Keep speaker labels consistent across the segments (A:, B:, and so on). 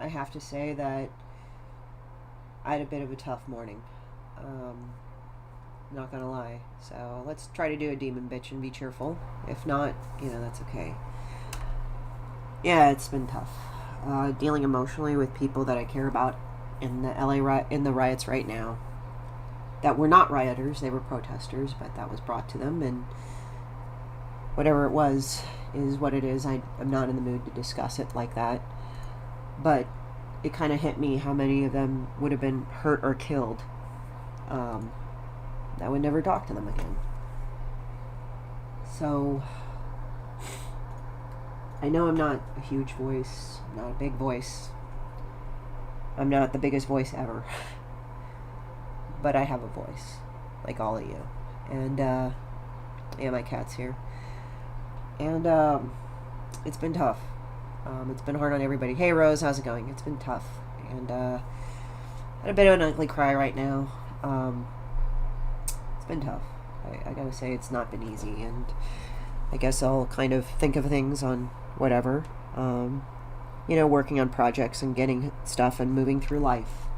A: I have to say that I had a bit of a tough morning. Um, Not gonna lie. So let's try to do a demon bitch and be cheerful. If not, that's okay. Yeah, it's been tough. Dealing emotionally with people that I care about in the in the riots right now. That were not rioters; they were protesters, but that was brought to them, and whatever it was is what it is. I'm not in the mood to discuss it like that. But it kind of hit me how many of them would have been hurt or killed. Um, I would never talk to them again. So I know I'm not a huge voice, I'm not a big voice, I'm not the biggest voice ever, but I have a voice, like all of you. And yeah, my cat's here. And it's been tough. It's been hard on everybody. Hey Rose, how's it going? It's been tough. And I had a bit of an ugly cry right now. It's been tough. I gotta say, it's not been easy, and I guess I'll kind of think of things on whatever. Working on projects and getting stuff and moving through life.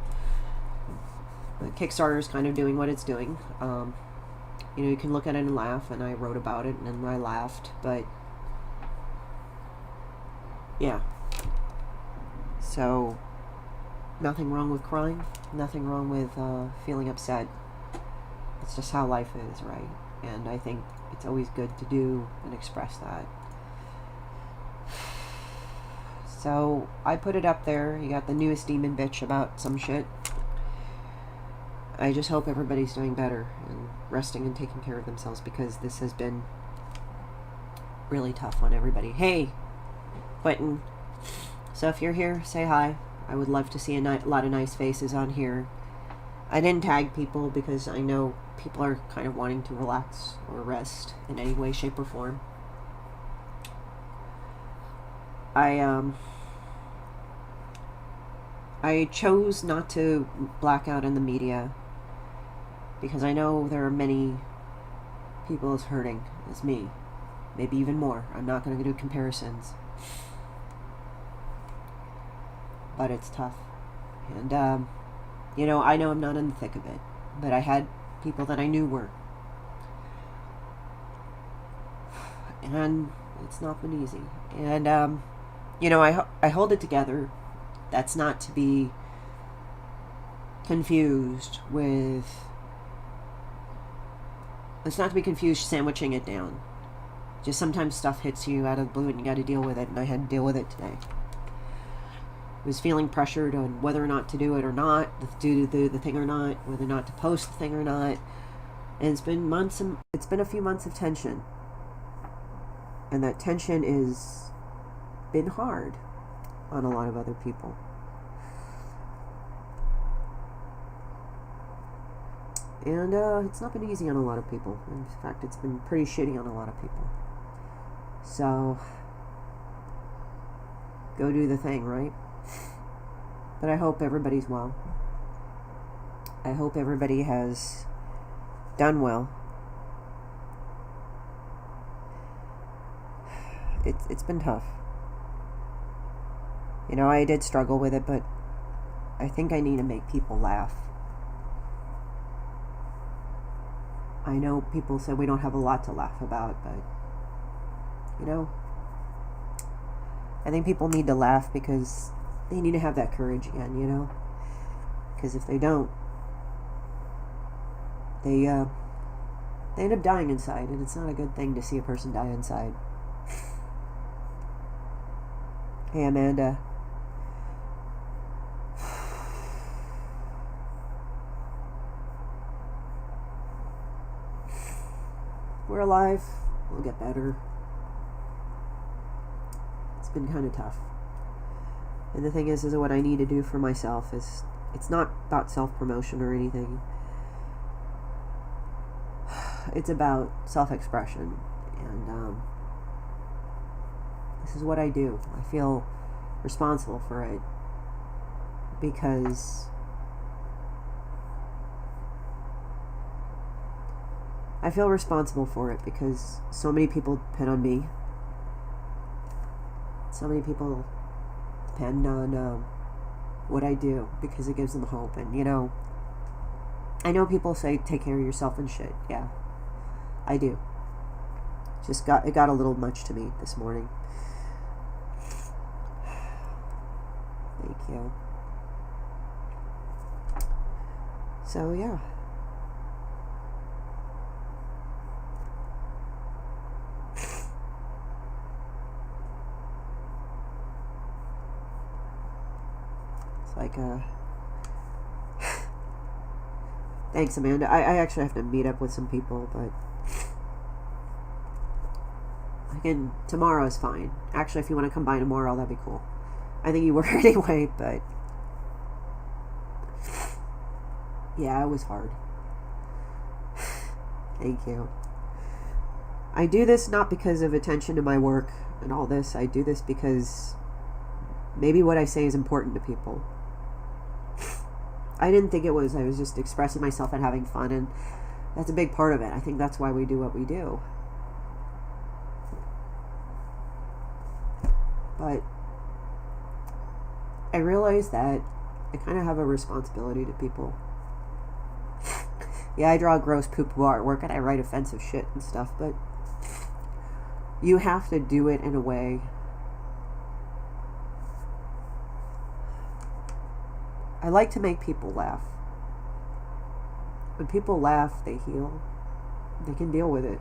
A: The Kickstarter is kind of doing what it's doing. You can look at it and laugh, and I wrote about it and I laughed, but yeah. So, nothing wrong with crying, nothing wrong with feeling upset. It's just how life is, right? And I think it's always good to do and express that. So I put it up there. You got the newest demon bitch about some shit. I just hope everybody's doing better and resting and taking care of themselves, because this has been really tough on everybody. Hey, Quentin. So if you're here, say hi. I would love to see a lot of nice faces on here. I didn't tag people because I know people are kind of wanting to relax or rest in any way, shape, or form. I chose not to black out in the media because I know there are many people as hurting as me, maybe even more. I'm not going to do comparisons, but it's tough. And I know I'm not in the thick of it, but I had people that I knew were. And it's not been easy. And, I hold it together. That's not to be confused with... It's not to be confused sandwiching it down. Just sometimes stuff hits you out of the blue and you got to deal with it, and I had to deal with it today. I was feeling pressured on whether or not to do it or not, to do the thing or not, whether or not to post the thing or not. And it's been a few months of tension. And that tension is been hard on a lot of other people. And it's not been easy on a lot of people. In fact, it's been pretty shitty on a lot of people. So, go do the thing, right? But I hope everybody's well. I hope everybody has done well. It's been tough. I did struggle with it, but I think I need to make people laugh. I know people say we don't have a lot to laugh about, but I think people need to laugh because they need to have that courage again, because if they don't, they end up dying inside, and it's not a good thing to see a person die inside. Hey, Amanda. We're alive. We'll get better. It's been kind of tough. And the thing is what I need to do for myself is, it's not about self-promotion or anything. It's about self-expression. And this is what I do. I feel responsible for it because so many people depend on me. So many people depend on what I do because it gives them hope. And, you know, I know people say take care of yourself and shit. Yeah, I do. It got a little much to me this morning. Thank you. So, yeah. It's like, thanks, Amanda. I actually have to meet up with some people, but again, tomorrow is fine. Actually, if you want to come by tomorrow, that'd be cool. I think you were anyway, but yeah, it was hard. Thank you. I do this not because of attention to my work and all this. I do this because maybe what I say is important to people. I didn't think it was. I was just expressing myself and having fun, and that's a big part of it. I think that's why we do what we do. But I realize that I kind of have a responsibility to people. Yeah, I draw gross poo-poo artwork and I write offensive shit and stuff, but you have to do it in a way I like to make people laugh. When people laugh, they heal. They can deal with it.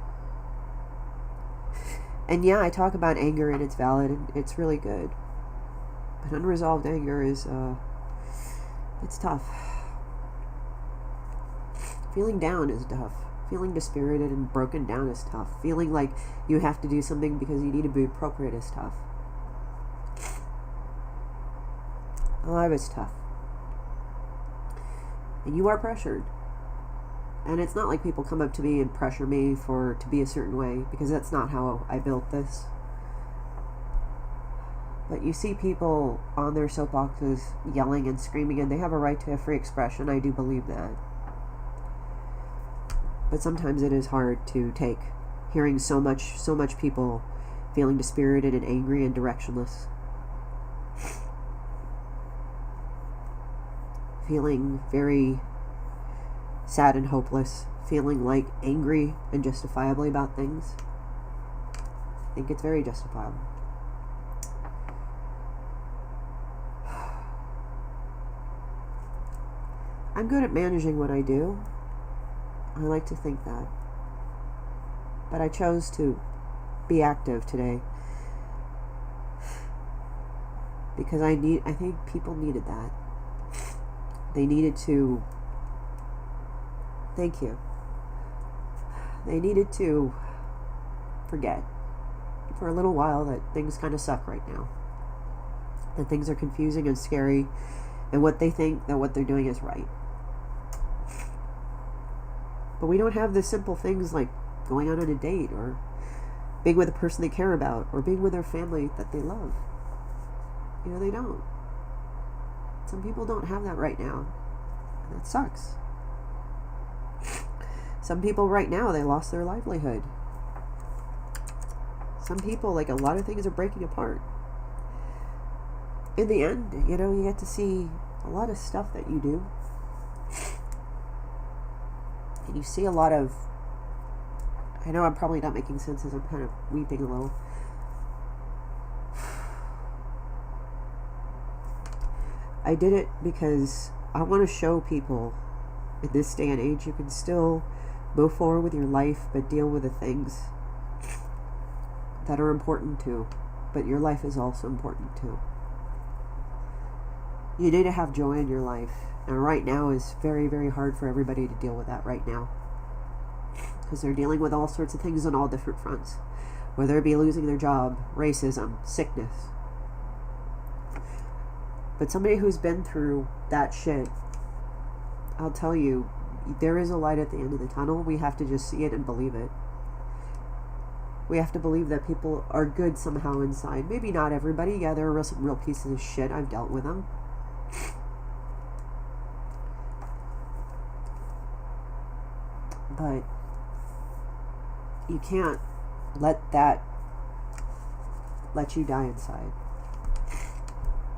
A: And yeah, I talk about anger and it's valid and it's really good. But unresolved anger is, it's tough. Feeling down is tough. Feeling dispirited and broken down is tough. Feeling like you have to do something because you need to be appropriate is tough. Life is tough. And you are pressured. And it's not like people come up to me and pressure me to be a certain way, because that's not how I built this. But you see people on their soapboxes yelling and screaming, and they have a right to a free expression. I do believe that. But sometimes it is hard to take, hearing so much people feeling dispirited and angry and directionless. Feeling very sad and hopeless, feeling like angry and justifiably about things. I think it's very justifiable. I'm good at managing what I do. I like to think that. But I chose to be active today because I think people needed that. They needed to, thank you. They needed to forget for a little while that things kind of suck right now. That things are confusing and scary, and what they think that what they're doing is right. But we don't have the simple things like going out on a date, or being with a person they care about, or being with their family that they love. You know, they don't. Some people don't have that right now. And that sucks. Some people right now, they lost their livelihood. Some people, like, a lot of things are breaking apart. In the end, you know, you get to see a lot of stuff that you do. And you see a lot of, I know I'm probably not making sense as I'm kind of weeping a little. I did it because I want to show people in this day and age you can still move forward with your life, but deal with the things that are important too. But your life is also important too. You need to have joy in your life. And right now is very, very hard for everybody to deal with that right now. Because they're dealing with all sorts of things on all different fronts. Whether it be losing their job, racism, sickness. But somebody who's been through that shit, I'll tell you, there is a light at the end of the tunnel. We have to just see it and believe it. We have to believe that people are good somehow inside. Maybe not everybody. Yeah, there are some real pieces of shit. I've dealt with them. But you can't let that let you die inside.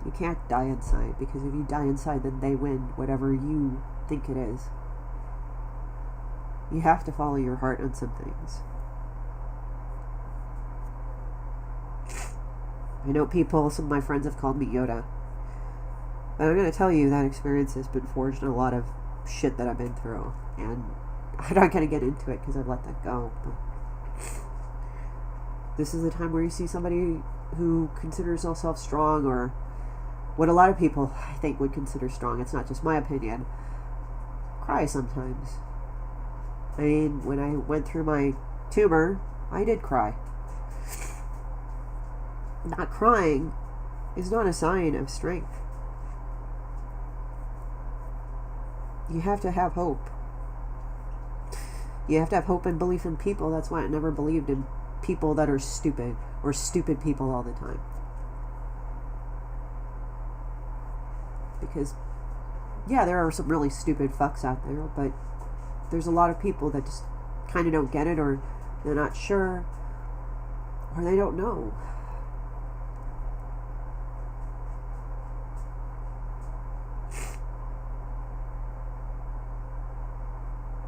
A: You can't die inside, because if you die inside, then they win whatever you think it is. You have to follow your heart on some things. I know some of my friends have called me Yoda. But I'm going to tell you that experience has been forged in a lot of shit that I've been through. And I'm not going to get into it because I've let that go. But this is the time where you see somebody who considers themselves strong, or what a lot of people, I think, would consider strong. It's not just my opinion. Cry sometimes. I mean, when I went through my tumor, I did cry. Not crying is not a sign of strength. You have to have hope. You have to have hope and belief in people. That's why I never believed in people that are stupid, or stupid people all the time. Because, yeah, there are some really stupid fucks out there, but there's a lot of people that just kind of don't get it, or they're not sure, or they don't know.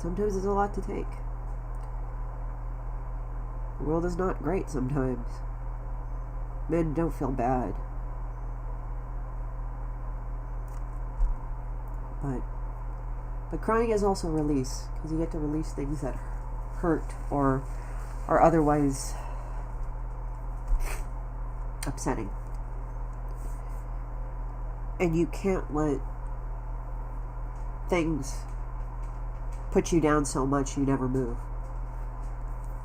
A: Sometimes it's a lot to take. The world is not great sometimes. Men, don't feel bad. But crying is also release, because you get to release things that hurt or are otherwise upsetting. And you can't let things put you down so much you never move.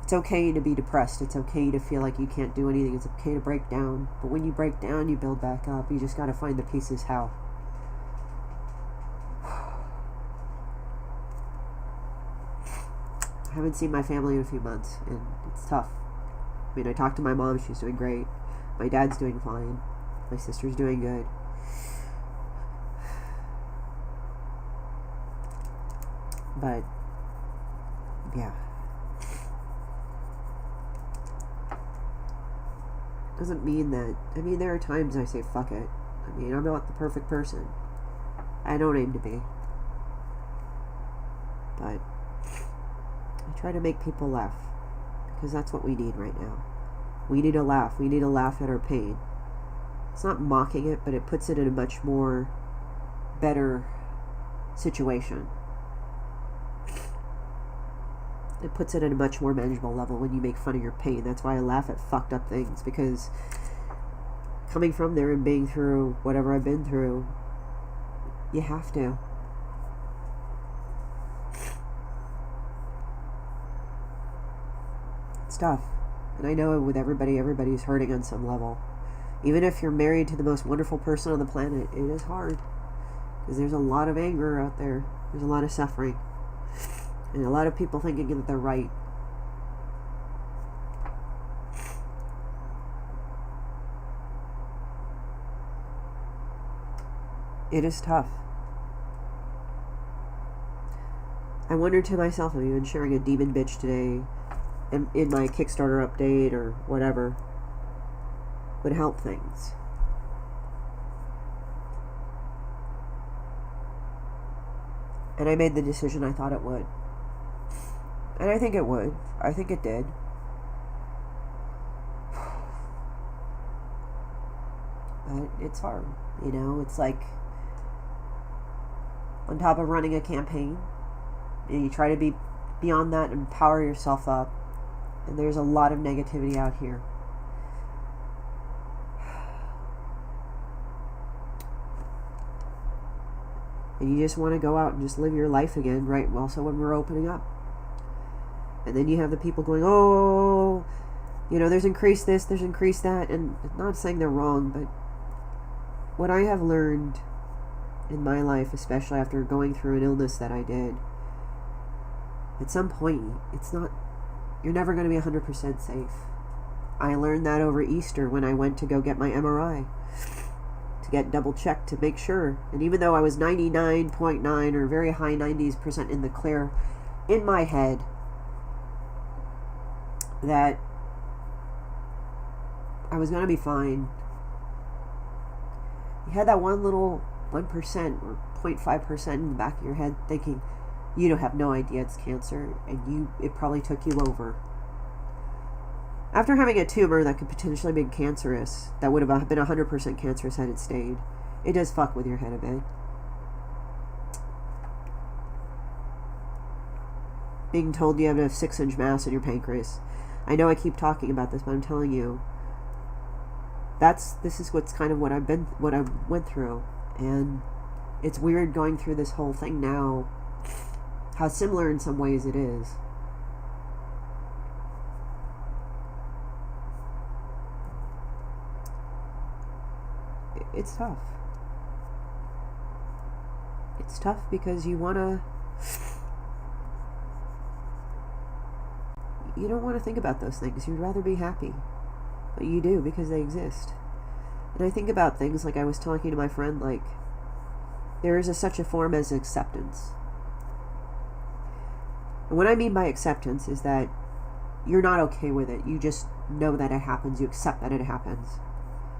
A: It's okay to be depressed. It's okay to feel like you can't do anything. It's okay to break down. But when you break down, you build back up. You just got to find the pieces how. I haven't seen my family in a few months, and it's tough. I mean, I talked to my mom. She's doing great. My dad's doing fine. My sister's doing good. But, yeah. Doesn't mean that, I mean, there are times I say, fuck it. I mean, I'm not the perfect person. I don't aim to be. But, I try to make people laugh. Because that's what we need right now. We need a laugh. We need to laugh at our pain. It's not mocking it, but it puts it in a much more better situation. It puts it at a much more manageable level when you make fun of your pain. That's why I laugh at fucked up things, because coming from there and being through whatever I've been through, you have to. It's tough. And I know with everybody's hurting on some level. Even if you're married to the most wonderful person on the planet, it is hard. Because there's a lot of anger out there. There's a lot of suffering. And a lot of people thinking that they're right. It is tough. I wondered to myself, have you been sharing a demon bitch today in my Kickstarter update or whatever would help things. And I made the decision I thought it would. And I think it would. I think it did. But it's hard. You know, it's like on top of running a campaign, and you try to be beyond that and power yourself up. And there's a lot of negativity out here. And you just want to go out and just live your life again, right? Also when we're opening up. And then you have the people going, oh, you know, there's increased this, there's increased that. And I'm not saying they're wrong, but what I have learned in my life, especially after going through an illness that I did, at some point, you're never going to be 100% safe. I learned that over Easter when I went to go get my MRI. To get double checked to make sure. And even though I was 99.9 or very high 90s% in the clear, in my head, that I was going to be fine. You had that one little 1% or 0.5% in the back of your head thinking you don't have no idea it's cancer, and it probably took you over. After having a tumor that could potentially be cancerous, that would have been 100% cancerous had it stayed, it does fuck with your head a bit. Being told you have a 6-inch mass in your pancreas. I know I keep talking about this, but I'm telling you, this is what's kind of what I went through, and it's weird going through this whole thing now. How similar in some ways it is. It's tough. It's tough because you don't want to think about those things. You'd rather be happy. But you do, because they exist. And I think about things like I was talking to my friend, like, there is such a form as acceptance. And what I mean by acceptance is that you're not okay with it. You just know that it happens. You accept that it happens.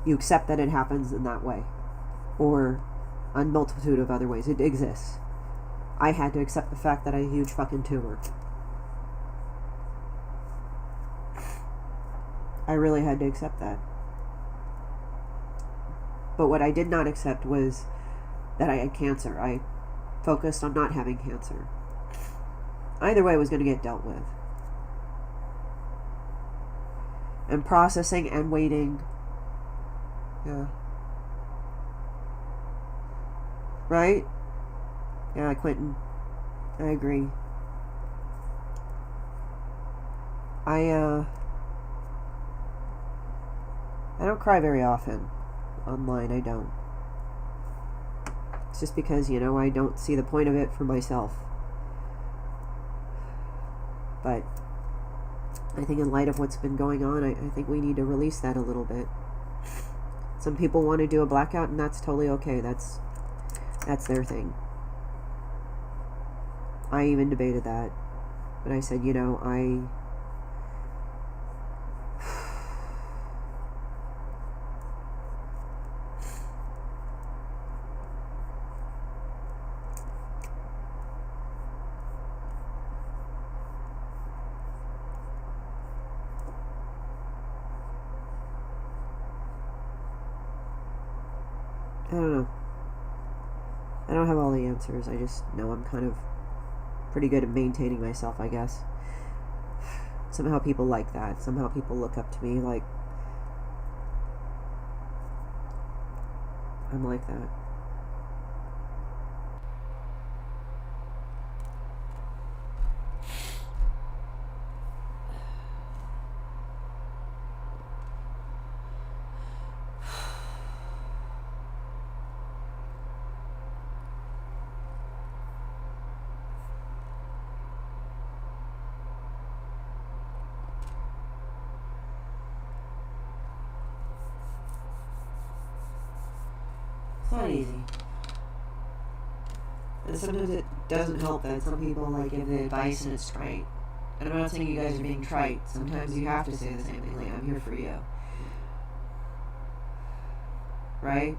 A: You accept that it happens in that way. Or a multitude of other ways. It exists. I had to accept the fact that I had a huge fucking tumor. I really had to accept that. But what I did not accept was that I had cancer. I focused on not having cancer. Either way, it was going to get dealt with. And processing and waiting. Yeah. Right? Yeah, Quentin. I agree. I don't cry very often. Online, I don't. It's just because, I don't see the point of it for myself. But I think in light of what's been going on, I think we need to release that a little bit. Some people want to do a blackout, and that's totally okay. That's their thing. I even debated that. But I said, I don't know. I don't have all the answers. I just know I'm kind of pretty good at maintaining myself, I guess. Somehow people like that. Somehow people look up to me like I'm like that. It's not easy. And sometimes it doesn't help that some people give the advice and it's trite. And I'm not saying you guys are being trite. Sometimes you have to say the same thing, like, I'm here for you. Right?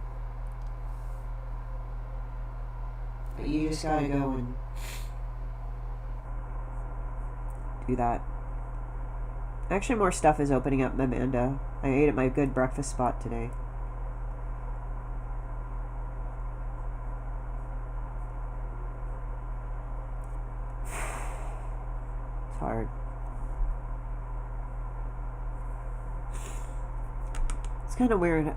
A: But you just gotta go and do that. Actually, more stuff is opening up in Amanda. I ate at my good breakfast spot today. Hard. It's kind of weird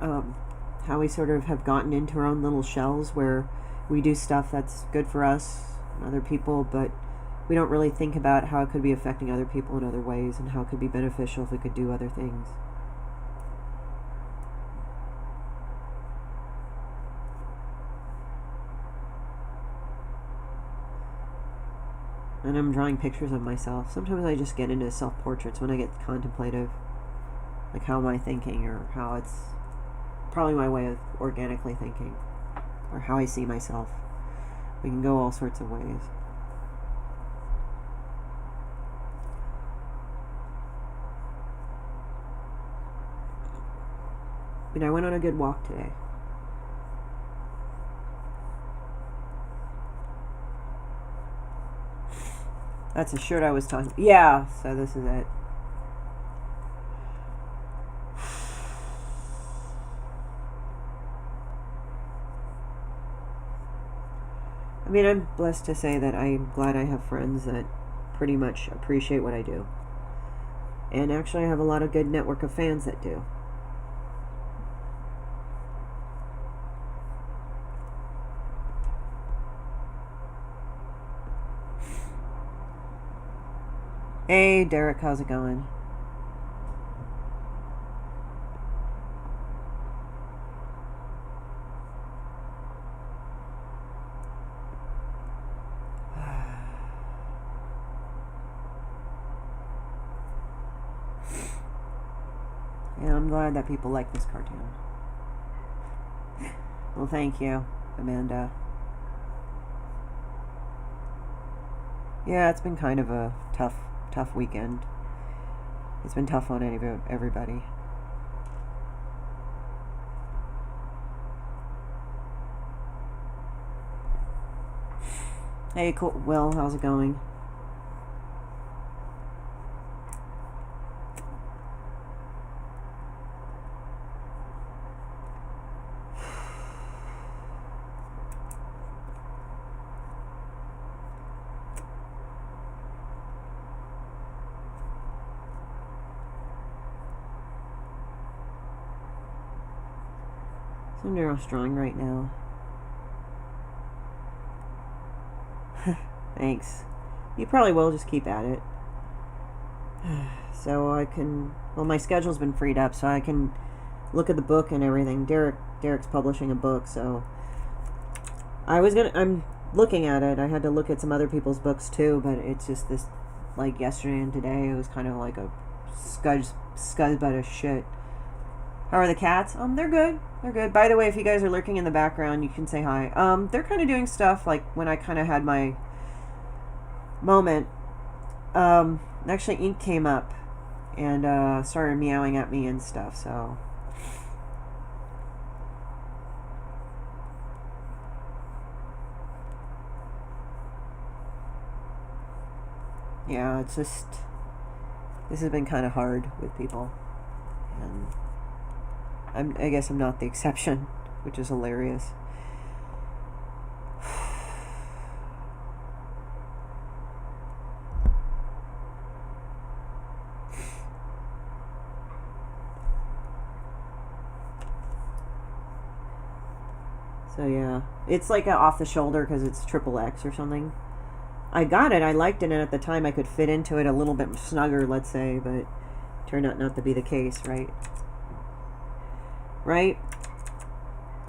A: how we sort of have gotten into our own little shells where we do stuff that's good for us and other people, but we don't really think about how it could be affecting other people in other ways and how it could be beneficial if we could do other things. And I'm drawing pictures of myself. Sometimes I just get into self-portraits when I get contemplative. Like, how am I thinking, or how it's probably my way of organically thinking, or how I see myself. We can go all sorts of ways. I went on a good walk today. That's a shirt I was talking. Yeah, so this is it. I mean, I'm blessed to say that I'm glad I have friends that pretty much appreciate what I do. And actually, I have a lot of good network of fans that do. Hey, Derek, how's it going? Yeah, I'm glad that people like this cartoon. Well, thank you, Amanda. Yeah, it's been kind of a tough weekend. It's been tough on everybody. Hey, cool. Will, how's it going? So neurostrong right now. Thanks. You probably will. Just keep at it. So I can. Well, my schedule's been freed up, so I can look at the book and everything. Derek's publishing a book, so I'm looking at it. I had to look at some other people's books too, but it's just this. Like yesterday and today, it was kind of like a scuzzbutt of shit. How are the cats? They're good. They're good. By the way, if you guys are lurking in the background, you can say hi. They're kind of doing stuff like when I kind of had my moment. Actually, Ink came up and started meowing at me and stuff. So yeah, it's just this has been kind of hard with people, and I guess I'm not the exception, which is hilarious. So yeah, it's like off the shoulder because it's XXX or something. I got it, I liked it, and at the time I could fit into it a little bit snugger, let's say, but turned out not to be the case, right? Right?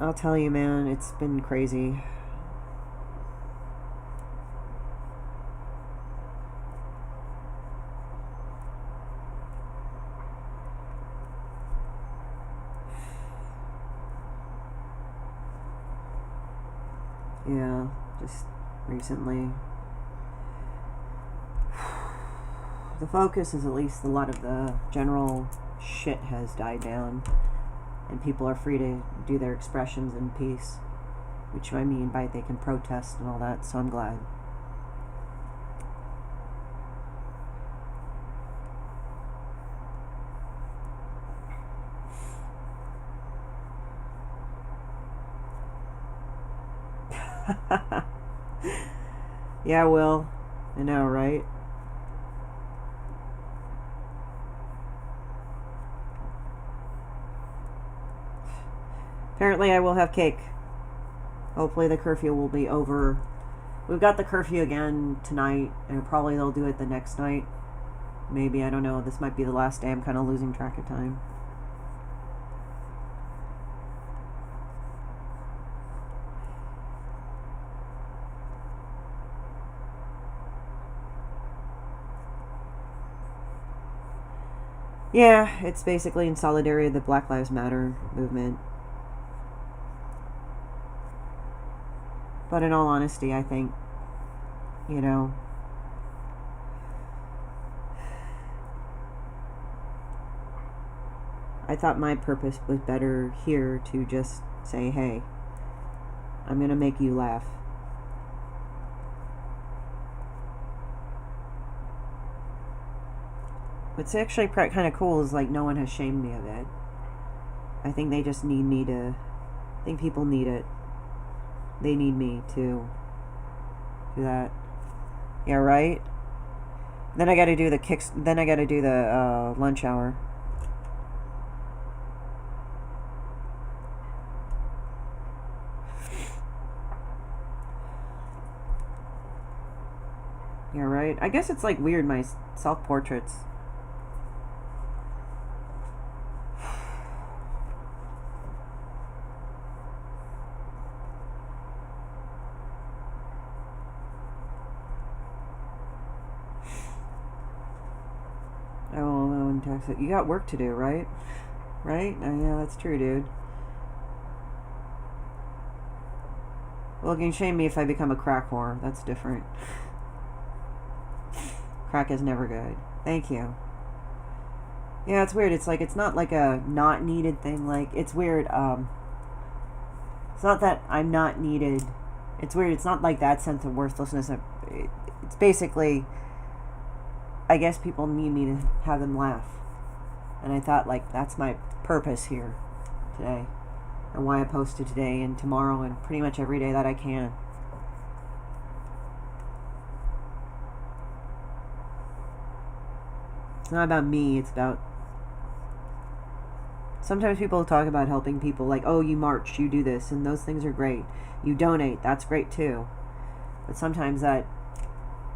A: I'll tell you, man, it's been crazy. Yeah, just recently. The focus is at least a lot of the general shit has died down, and people are free to do their expressions in peace, which I mean by they can protest and all that, so I'm glad. Yeah, Will. I know, right? Apparently I will have cake. Hopefully the curfew will be over. We've got the curfew again tonight, and probably they'll do it the next night. Maybe, I don't know. This might be the last day. I'm kind of losing track of time. Yeah, it's basically in solidarity with the Black Lives Matter movement. But in all honesty, I think, you know, I thought my purpose was better here to just say, hey, I'm going to make you laugh. What's actually kind of cool is like no one has shamed me of it. I think they just need me to. I think people need it. They need me to do that. Yeah, right. Then I got to do the kicks. Then I got to do the lunch hour. Yeah, right. I guess it's like weird, my self-portraits. I won't know and text it. You got work to do, right? Right? Yeah, that's true, dude. Well, it can shame me if I become a crack whore. That's different. Crack is never good. Thank you. Yeah, it's weird. It's like it's not like a not needed thing. Like it's weird. It's not that I'm not needed. It's weird. It's not like that sense of worthlessness. It's basically, I guess people need me to have them laugh, and I thought like that's my purpose here today, and why I posted today and tomorrow and pretty much every day that I can. It's not about me. It's about. Sometimes people talk about helping people, like, oh, you march, you do this, and those things are great. You donate, that's great too. But sometimes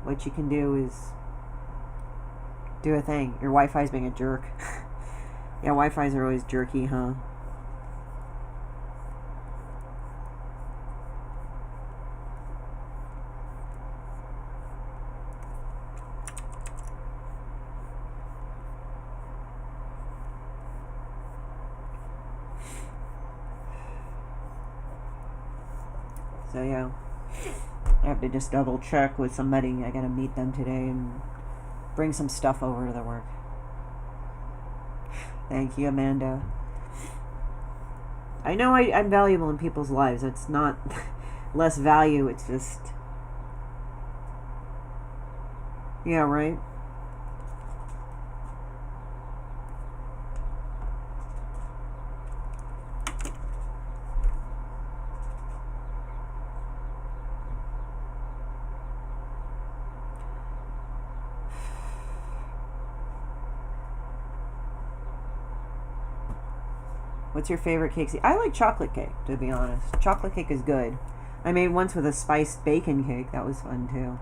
A: what you can do is do a thing. Your Wi-Fi's being a jerk. Yeah, Wi-Fi's are always jerky, huh? So yeah, I have to just double check with somebody. I gotta meet them today and bring some stuff over to the work. Thank you, Amanda. I know I'm valuable in people's lives. It's not less value. It's just, yeah, right. What's your favorite cake? I like chocolate cake, to be honest. Chocolate cake is good. I made once with a spiced bacon cake. That was fun, too.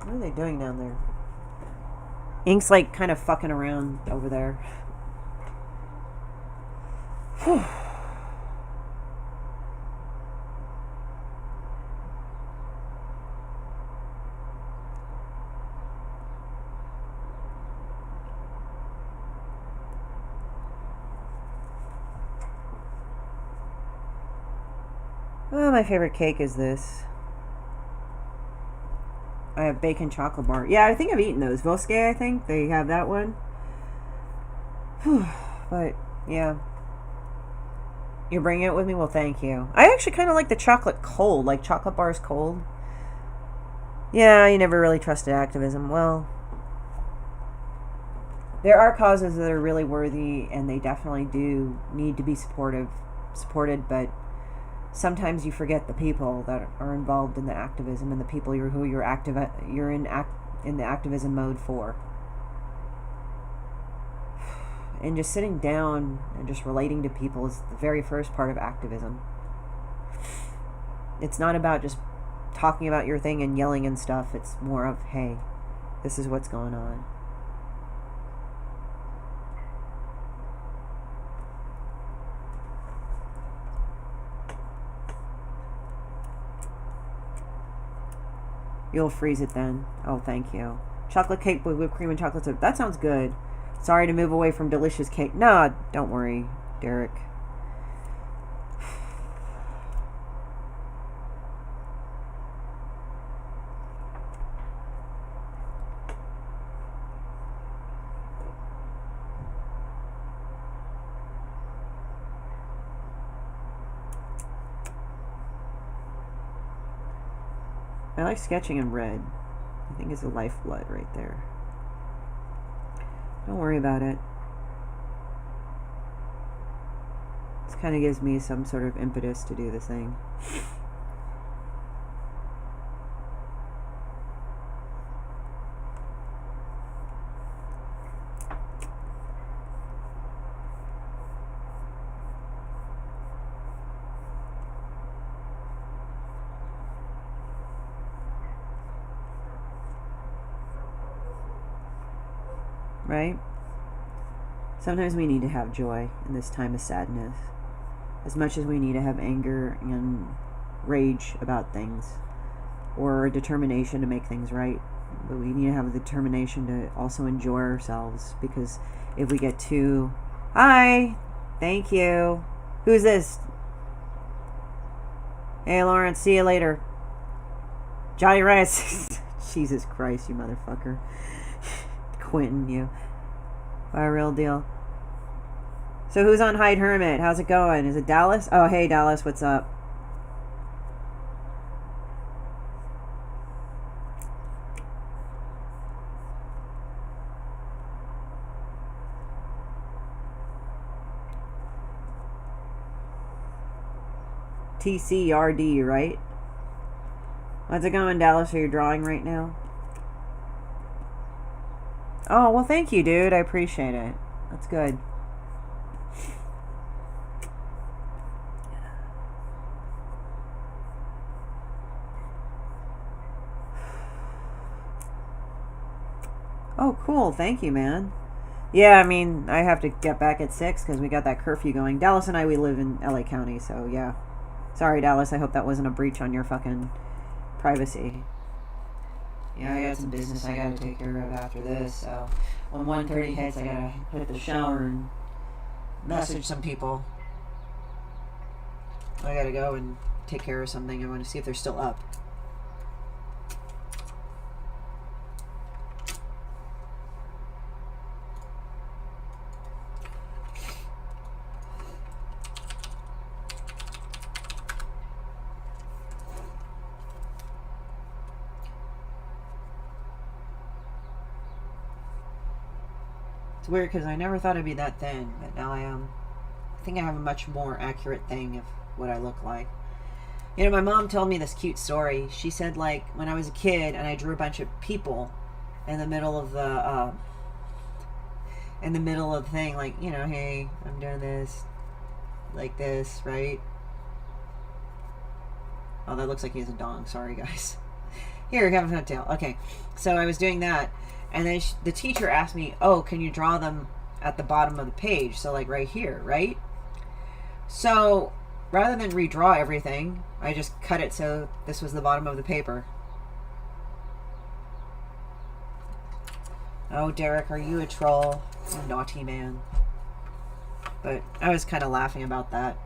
A: What are they doing down there? Ink's like kind of fucking around over there. Whew. Oh, my favorite cake is this. I have bacon chocolate bar. Yeah, I think I've eaten those. Voske, I think. They have that one. Whew. But, yeah. You're bringing it with me? Well, thank you. I actually kind of like the chocolate cold. Like chocolate bars cold. Yeah, you never really trusted activism. Well, there are causes that are really worthy, and they definitely do need to be supported, but sometimes you forget the people that are involved in the activism and the people you're in the activism mode for. And just sitting down and just relating to people is the very first part of activism. It's not about just talking about your thing and yelling and stuff. It's more of, hey, this is what's going on. You'll freeze it then. Oh, thank you. Chocolate cake with whipped cream and chocolate syrup. That sounds good. Sorry to move away from delicious cake. No, don't worry, Derek. I like sketching in red. I think it's a lifeblood right there. Don't worry about it. This kind of gives me some sort of impetus to do the thing. Right? Sometimes we need to have joy in this time of sadness, as much as we need to have anger and rage about things, or a determination to make things right. But we need to have the determination to also enjoy ourselves, because if we get too... Hi! Thank you. Who's this? Hey, Lawrence, see you later. Johnny Rice. Jesus Christ, you motherfucker. Quentin, you. By a real deal. So who's on Hyde Hermit? How's it going? Is it Dallas? Oh, hey, Dallas, what's up? TCRD, right? How's it going, Dallas? Are you drawing right now? Oh, well, thank you, dude. I appreciate it. That's good. Oh, cool. Thank you, man. Yeah, I mean, I have to get back at 6 because we got that curfew going. Dallas and I, we live in LA County, so yeah. Sorry, Dallas. I hope that wasn't a breach on your fucking privacy. Yeah, I got some business I gotta take care of after this, so when 1:30 hits, I gotta hit the shower and message some people. I gotta go and take care of something. I want to see if they're still up. It's weird because I never thought I'd be that thin, but now I am. I think I have a much more accurate thing of what I look like. You know, my mom told me this cute story. She said, like, when I was a kid and I drew a bunch of people in the middle of the thing, like, you know, hey, I'm doing this, like this, right? Oh, that looks like he has a dong. Sorry, guys. Here, have a tail. Okay, so I was doing that. And then the teacher asked me, oh, can you draw them at the bottom of the page? So, like, right here, right? So, rather than redraw everything, I just cut it so this was the bottom of the paper. Oh, Derek, are you a troll? You naughty man. But I was kind of laughing about that.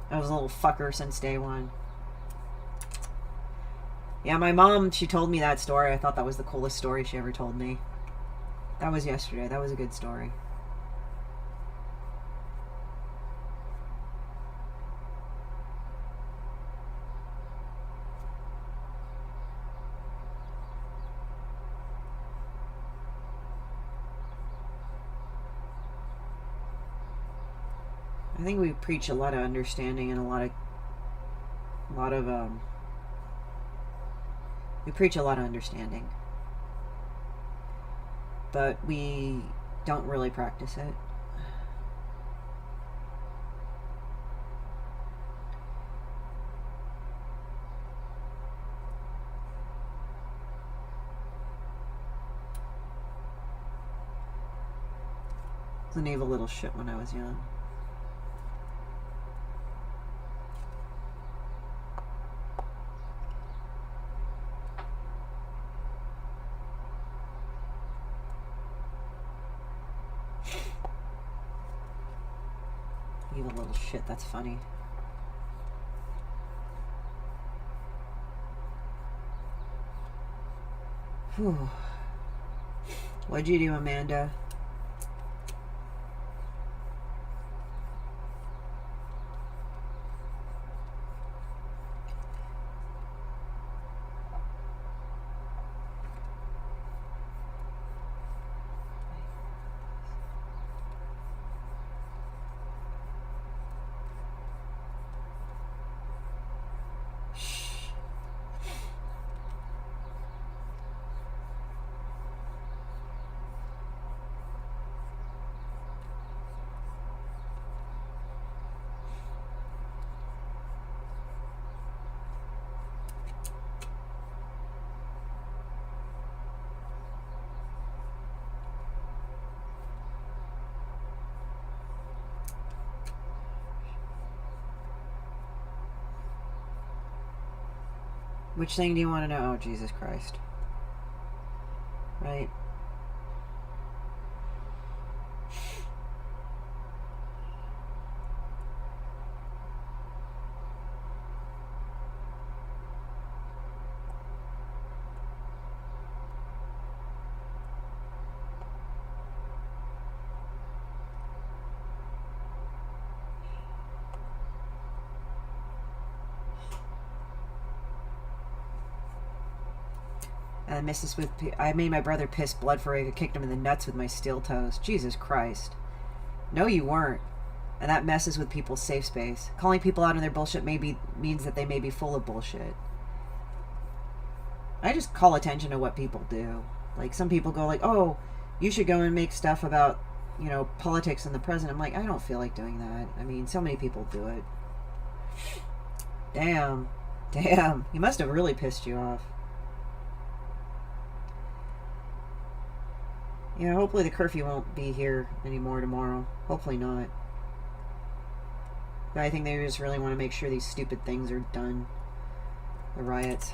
A: I was a little fucker since day one. Yeah, my mom, she told me that story. I thought that was the coolest story she ever told me. That was yesterday. That was a good story. I think we preach a lot of understanding and we preach a lot of understanding, but we don't really practice it. I was an evil little shit when I was young. Evil little shit, that's funny. Whew. What'd you do, Amanda? Which thing do you want to know? Oh, Jesus Christ. Right. I made my brother piss blood for I kicked him in the nuts with my steel toes. Jesus Christ. No, you weren't. And that messes with people's safe space. Calling people out on their bullshit means that they may be full of bullshit. I just call attention to what people do. Like, some people go like, oh, you should go and make stuff about, you know, politics and the president. I'm like, I don't feel like doing that. I mean, so many people do it. Damn. He must have really pissed you off. Yeah, hopefully the curfew won't be here anymore tomorrow. Hopefully not. But I think they just really want to make sure these stupid things are done. The riots.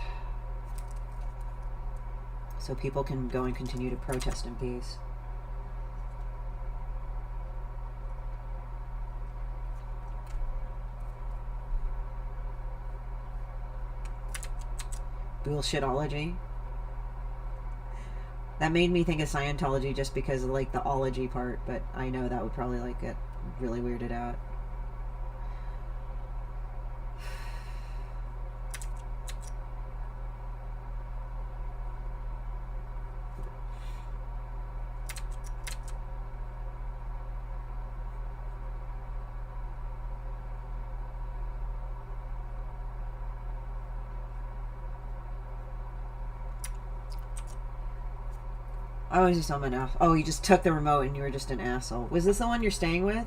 A: So people can go and continue to protest in peace. Bullshitology. That made me think of Scientology just because of like the ology part, but I know that would probably like get really weirded out. I was just someone else. Oh, you just took the remote and you were just an asshole. Was this the one you're staying with?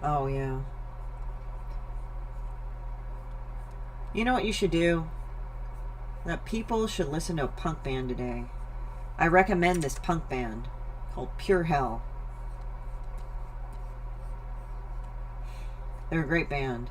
A: Oh, yeah. You know what you should do? That people should listen to a punk band today. I recommend this punk band called Pure Hell. They're a great band.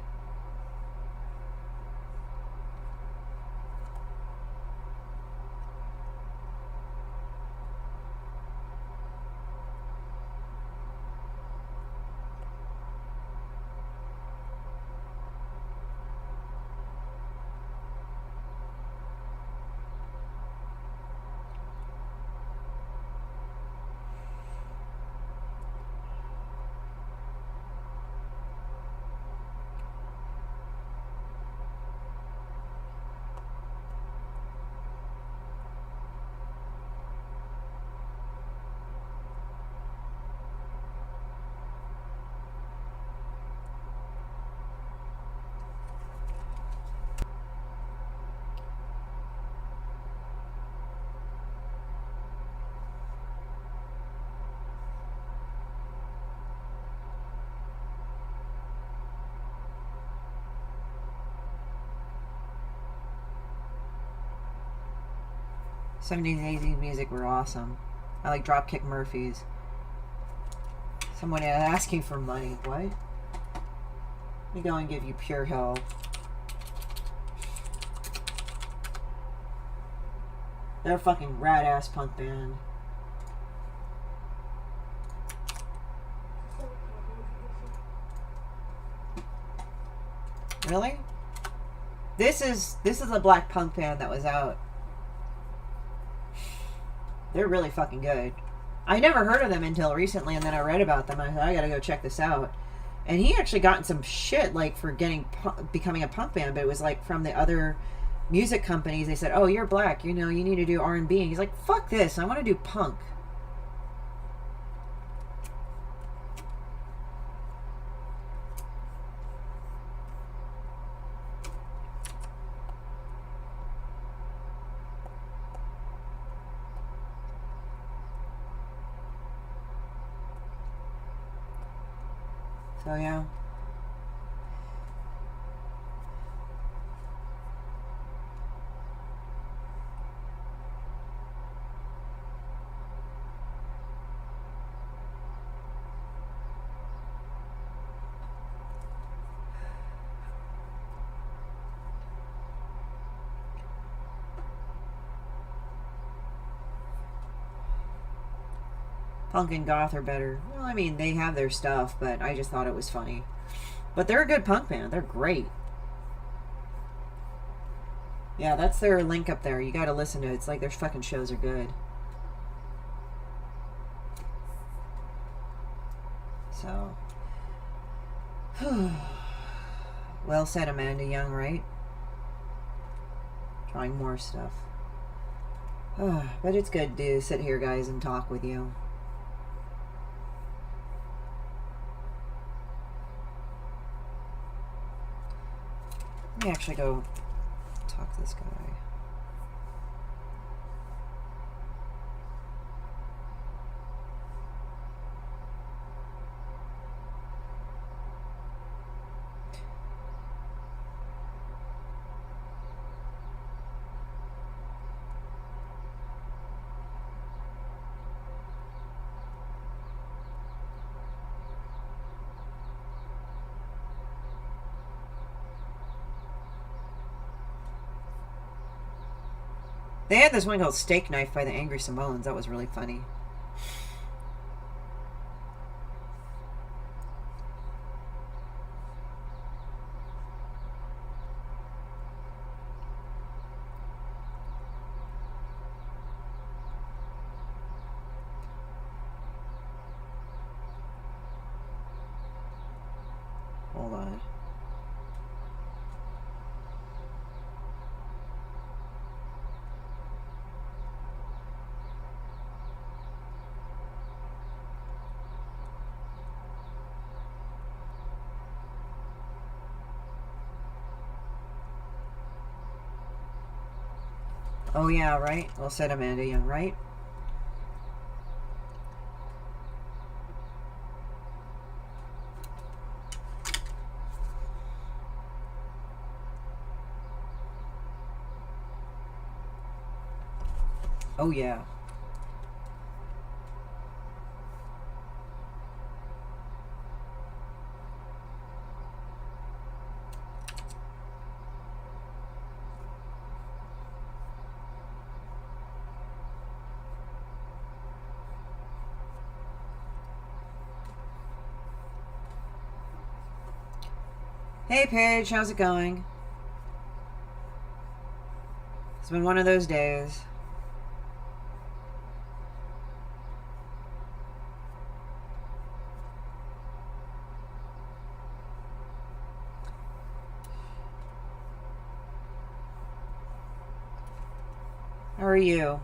A: '70s and '80s music were awesome. I like Dropkick Murphys. Someone asking for money. What? Let me go and give you Pure Hell. They're a fucking rad ass punk band. Really? This is a black punk band that was out. They're really fucking good. I never heard of them until recently, and then I read about them. And I thought, I gotta go check this out. And he actually got in some shit, like, for becoming a punk band, but it was, like, from the other music companies. They said, oh, you're black, you know, you need to do R&B. And he's like, fuck this, I want to do punk. So yeah. Punk and goth are better. Well, I mean, they have their stuff, but I just thought it was funny. But they're a good punk band. They're great. Yeah, that's their link up there. You gotta listen to it. It's like their fucking shows are good. So. Well said, Amanda Young, right? Trying more stuff. But it's good to sit here, guys, and talk with you. Let me actually go talk to this guy. They had this one called Steak Knife by the Angry Samoans. That was really funny. Hold on. Oh yeah, right? Well said, Amanda Young, right? Oh yeah. Hey Paige, how's it going? It's been one of those days. How are you?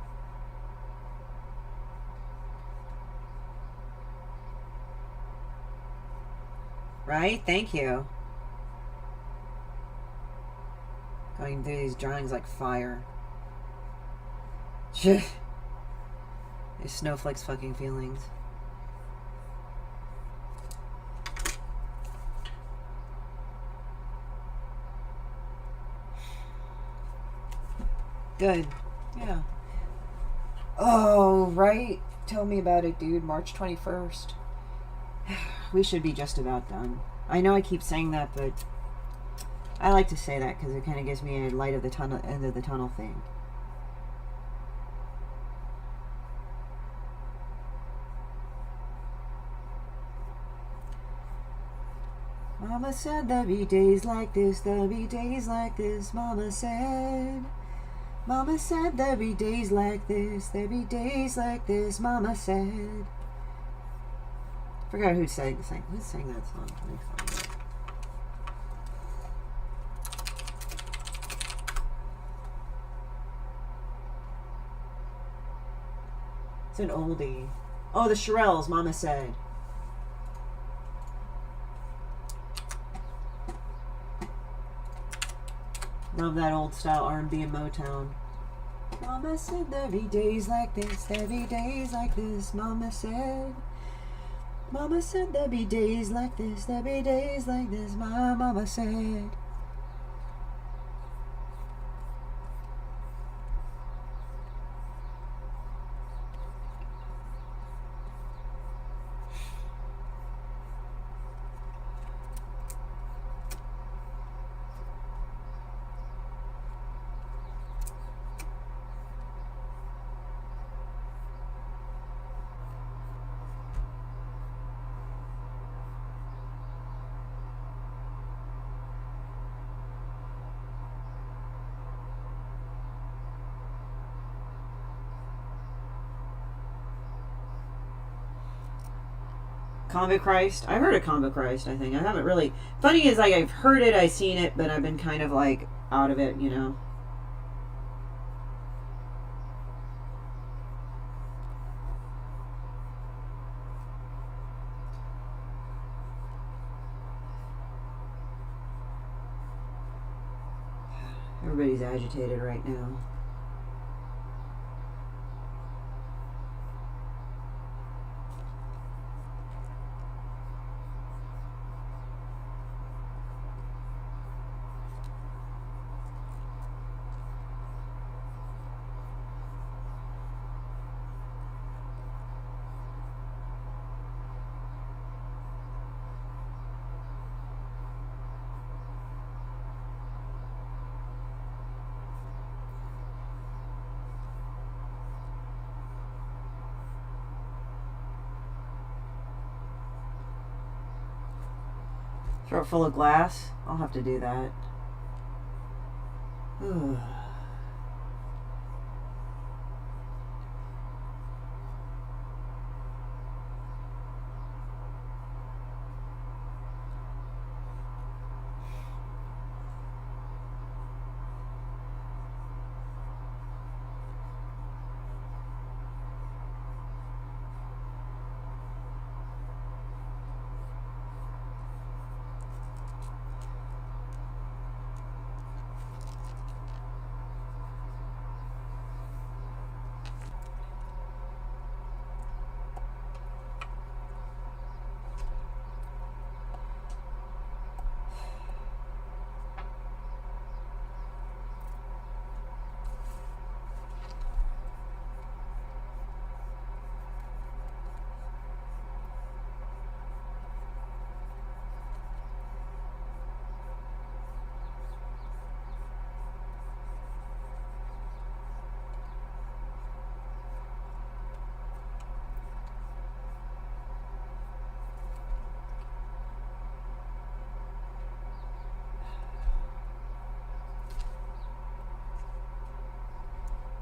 A: Right? Thank you. Going through these drawings like fire. These snowflakes fucking feelings. Good. Yeah. Oh, right. Tell me about it, dude. March 21st. We should be just about done. I know I keep saying that, but I like to say that because it kind of gives me a light of the tunnel, end of the tunnel thing. Mama said there'll be days like this, there'll be days like this, Mama said. Mama said there'll be days like this, there'll be days like this, Mama said. Forgot who sang that song. Let me find it. It's an oldie. Oh, the Shirelles, Mama said. Love that old style R&B and Motown. Mama said there'll be days like this, there'll be days like this, Mama said. Mama said there'd be days like this, there'd be days like this, my mama said. Combat Christ. I heard of Combat Christ, I think. I haven't really. Funny is, like, I've heard it, I've seen it, but I've been kind of, like, out of it, you know? Everybody's agitated right now. Throat full of glass? I'll have to do that.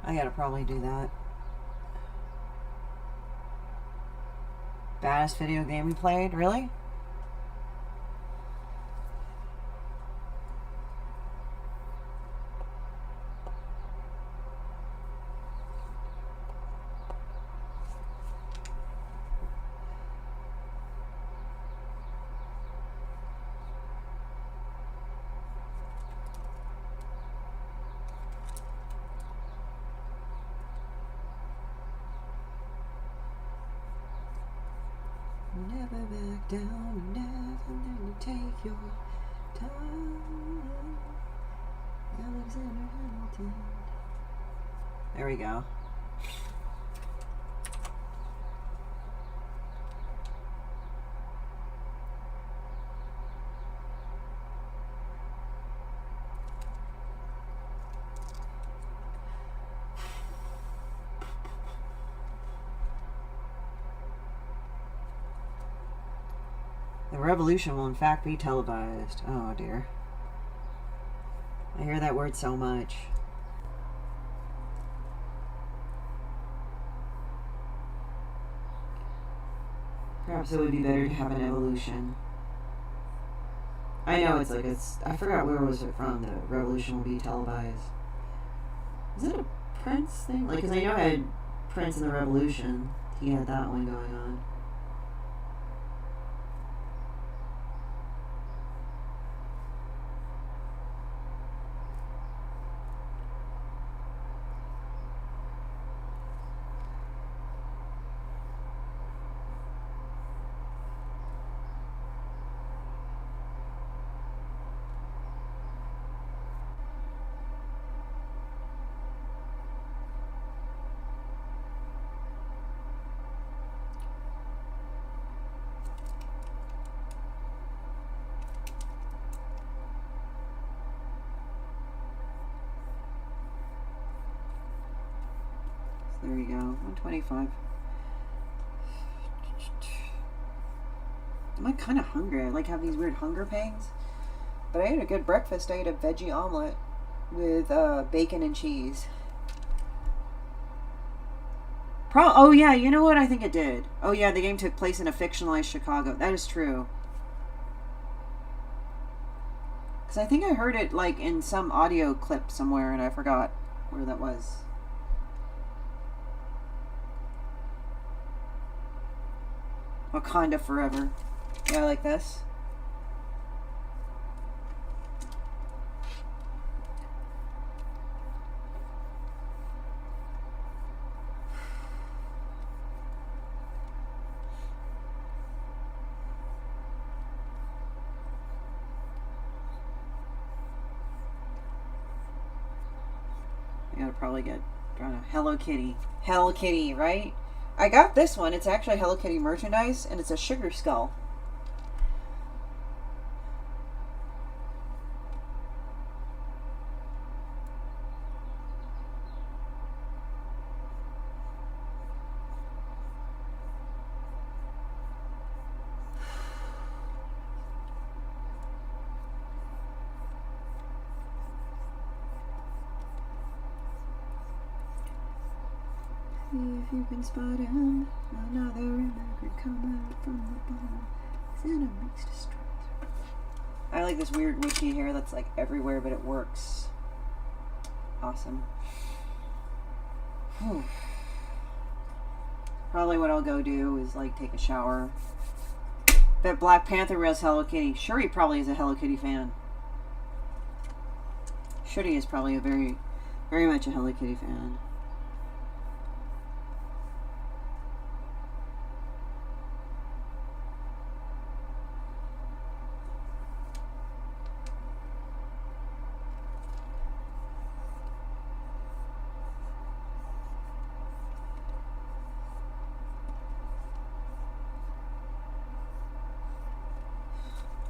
A: I gotta probably do that. Baddest video game we played? Really? Never back down, never take your time. Alexander Hamilton. There we go. The revolution will in fact be televised. Oh dear. I hear that word so much. Perhaps it would be better to have an evolution. I know it's like I forgot where was it from. The revolution will be televised. Is it a Prince thing? Like, because I know I had Prince in the Revolution. He had that one going on. There you go. 125. I'm like kind of hungry. I like have these weird hunger pangs. But I ate a good breakfast. I ate a veggie omelet with bacon and cheese. Oh yeah, you know what? I think it did. Oh yeah, the game took place in a fictionalized Chicago. That is true. Because I think I heard it like in some audio clip somewhere, and I forgot where that was. Wakanda forever. Yeah, I like this. I gotta probably get Hello Kitty. Hello Kitty, right? I got this one. It's actually Hello Kitty merchandise, and it's a sugar skull. If you can spot him, another immigrant come out from the bottom. His enemies destroyed. I like this weird wiki here that's like everywhere, but it works. Awesome. Whew. Probably what I'll go do is like take a shower. Bet Black Panther wears Hello Kitty. Shuri probably is a Hello Kitty fan. Shuri is probably a very much a Hello Kitty fan.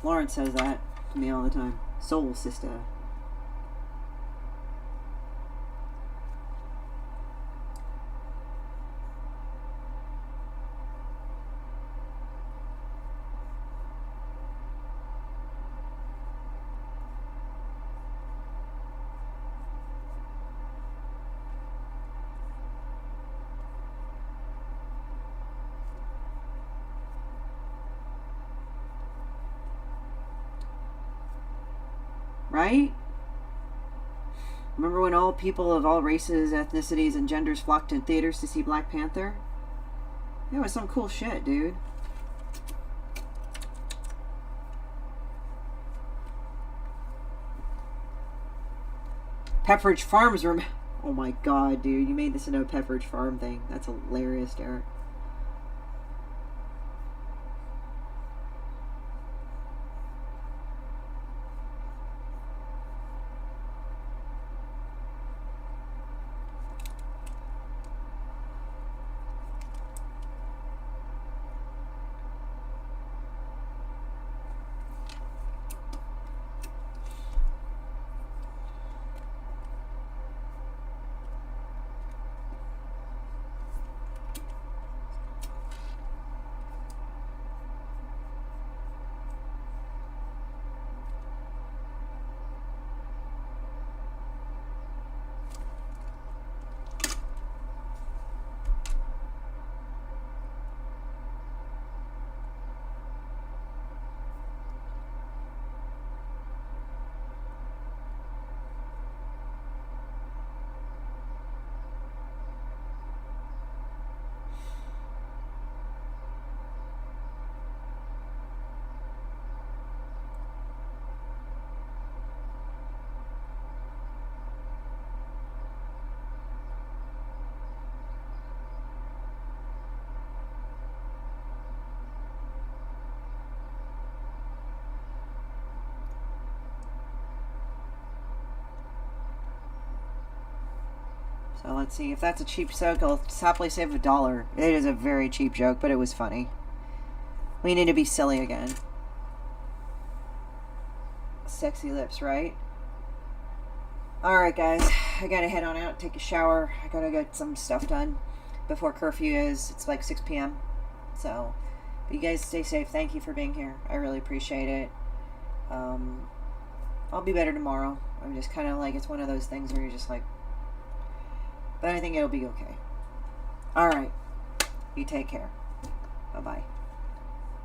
A: Lawrence says that to me all the time. Soul sister. Right? Remember when all people of all races, ethnicities, and genders flocked to theaters to see Black Panther? It was some cool shit, dude. Pepperidge Farms were... Oh my god, dude. You made this into a Pepperidge Farm thing. That's hilarious, Derek. So let's see. If that's a cheap joke, I'll happily save $1. It is a very cheap joke, but it was funny. We need to be silly again. Sexy lips, right? Alright, guys. I gotta head on out, take a shower. I gotta get some stuff done before curfew is. It's like 6 p.m. So, but you guys stay safe. Thank you for being here. I really appreciate it. I'll be better tomorrow. I'm just kind of like, it's one of those things where you're just like, but I think it'll be okay. Alright. You take care. Bye-bye.